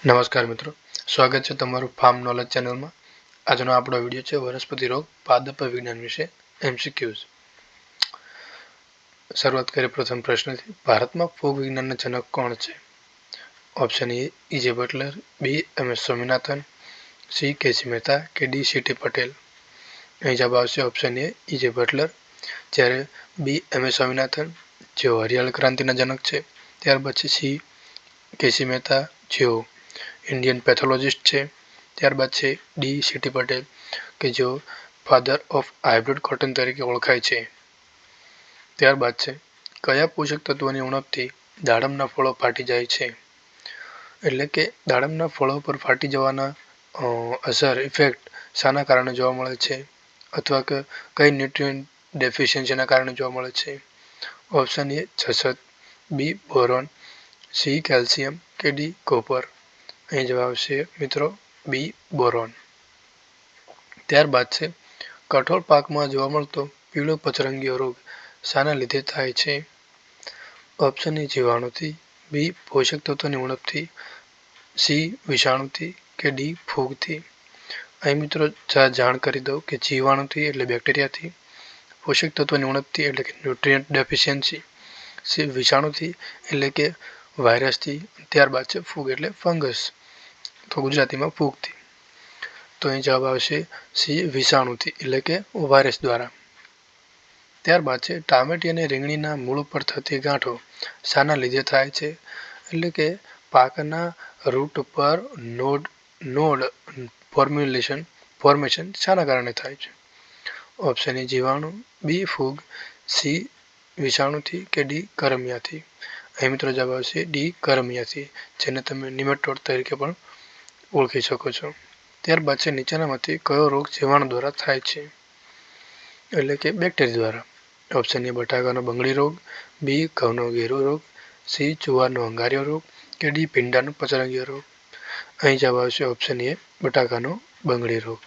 નમસ્કાર મિત્રો, સ્વાગત છે તમારું ફાર્મ નોલેજ ચેનલમાં। આજનો આપણો વિડીયો છે વનસ્પતિ રોગ પાદપ વિજ્ઞાન વિશે MCQs। શરૂઆત કરીએ પ્રથમ પ્રશ્નથી। ભારતમાં ફૂગ વિજ્ઞાનના જનક કોણ છે? Option A E.J. Butler, B M.S. Swaminathan, C K C Mehta કે ડી C.T. પટેલ। અહીં જવાબ આવશે ઓપ્શન એ E.J. બટલર, જ્યારે બી M.S. સ્વામિનાથન જેઓ હરિયાળી ક્રાંતિના જનક છે। ત્યારબાદ છે સી કેસી મહેતા જેઓ ઇન્ડિયન પેથોલોજીસ્ટ છે। ત્યારબાદ છે ડી C.T. પટેલ કે જેઓ ફાધર ઓફ હાઇબ્રિડ કોટન તરીકે ઓળખાય છે। ત્યારબાદ છે કયા પોષક તત્વોની ઉણપથી દાડમના ફળો ફાટી જાય છે? એટલે કે દાડમના ફળો પર ફાટી જવાના અસર ઇફેક્ટ શાના કારણે જોવા મળે છે, અથવા કે કઈ ન્યુટ્રિયન્ટ ડેફિશિયન્સીના કારણે જોવા મળે છે? ઓપ્શન એ છસત, બી બોરોન, સી કેલ્શિયમ કે ડી કોપર। અહીં જવાબ આવશે મિત્રો બી બોરોન। ત્યારબાદ છે કઠોળ પાકમાં જોવા મળતો પીળો પચરંગીયો રોગ શાના લીધે થાય છે? ઓપ્શન એ જીવાણુથી, બી પોષક તત્વોની ઉણપથી, સી વિષાણુથી કે ડી ફૂગથી। અહીં મિત્રો જાણ કરી દઉં કે જીવાણુથી એટલે બેક્ટેરિયાથી, પોષક તત્વોની ઉણપથી એટલે કે ન્યુટ્રિયન્ટ ડેફિશિયન્સી, સી વિષાણુથી એટલે કે વાયરસથી, ત્યારબાદ છે ફૂગ એટલે ફંગસ તો ગુજરાતીમાં ફૂગથી। તો અહીં જવાબ આવશે સી વિષાણુથી એટલે કે વાયરસ દ્વારા। ત્યારબાદ છે ટામેટી અને રીંગણીના મૂળ ઉપર થતી ગાંઠો શાના લીધે થાય છે? એટલે કે પાકના રૂટ ઉપર નોડ ફોર્મેશન શાના કારણે થાય છે? ઓપ્શન એ જીવાણુ, બી ફૂગ, સી વિષાણુથી કે ડી કરમિયાથી। અહીં મિત્રો જવાબ આવશે ડી કરમિયાથી, જેને તમે નિમેટોડ તરીકે પણ ઓળખી શકો છો। ત્યારબાદ છે નીચેનામાંથી કયો રોગ જીવાણુ દ્વારા થાય છે? એટલે કે બેક્ટેરિયા દ્વારા। ઓપ્શન એ બટાકાનો બંગડી રોગ, બી ઘઉંનો ગેરુ રોગ, સી જુવારનો અંગારિયો રોગ કે ડી ભીંડાનો પચરંગીયો રોગ। અહીં જવાબ આવશે ઓપ્શન એ બટાકાનો બંગડી રોગ।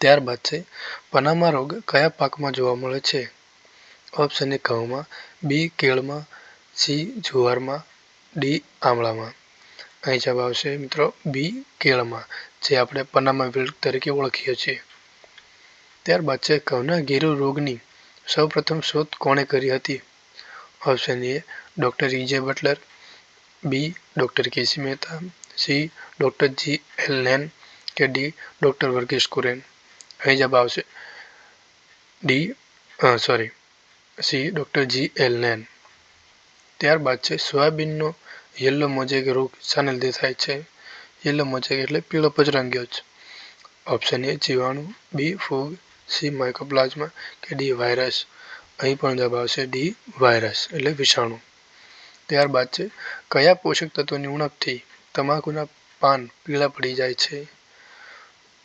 ત્યારબાદ છે પનામા રોગ કયા પાકમાં જોવા મળે છે? ઓપ્શન એ ઘઉંમાં, બી કેળમાં, સી જુવારમાં, ડી આમળામાં। અહીં જવાબ આવશે મિત્રો બી કેળમાં, જે આપણે પનામા વિલ્ટ તરીકે ઓળખીએ છીએ। ત્યારબાદ છે ઘઉંના ગેરુ રોગની સૌપ્રથમ શોધ કોણે કરી હતી? Option A doctor E.J. Butler, B doctor KC Mehta, C doctor G.L. નેન કે ડી ડૉક્ટર વર્ગીસ કુરિયન। અહીં જવાબ આવશે સી ડૉક્ટર G.L. નેન। ત્યારબાદ છે સોયાબીનનો યલો મોઝેક રોગ શાના લીધે થાય છે? યલો મોઝેક એટલે પીળો પચરંગીયો જ। ઓપ્શન એ જીવાણુ, બી ફૂગ, સી માઇકોપ્લાઝમા કે ડી વાયરસ। અહીં પણ જવાબ આવશે ડી વાયરસ એટલે વિષાણુ। ત્યારબાદ છે કયા પોષક તત્વોની ઉણપથી તમાકુના પાન પીળા પડી જાય છે?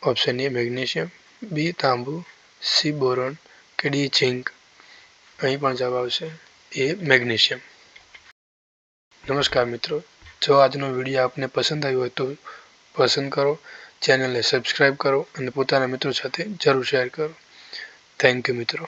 ઓપ્શન એ મેગ્નેશિયમ, બી તાંબુ, સી બોરોન કે ડી ઝિંક। અહીં પણ જવાબ આવશે એ મેગ્નેશિયમ। નમસ્કાર મિત્રો, જો આજનો વિડીયો આપને પસંદ આવ્યો હોય તો પસંદ કરો, ચેનલને સબસ્ક્રાઈબ કરો અને પોતાના મિત્રો સાથે જરૂર શેર કરો। થેન્ક યુ મિત્રો।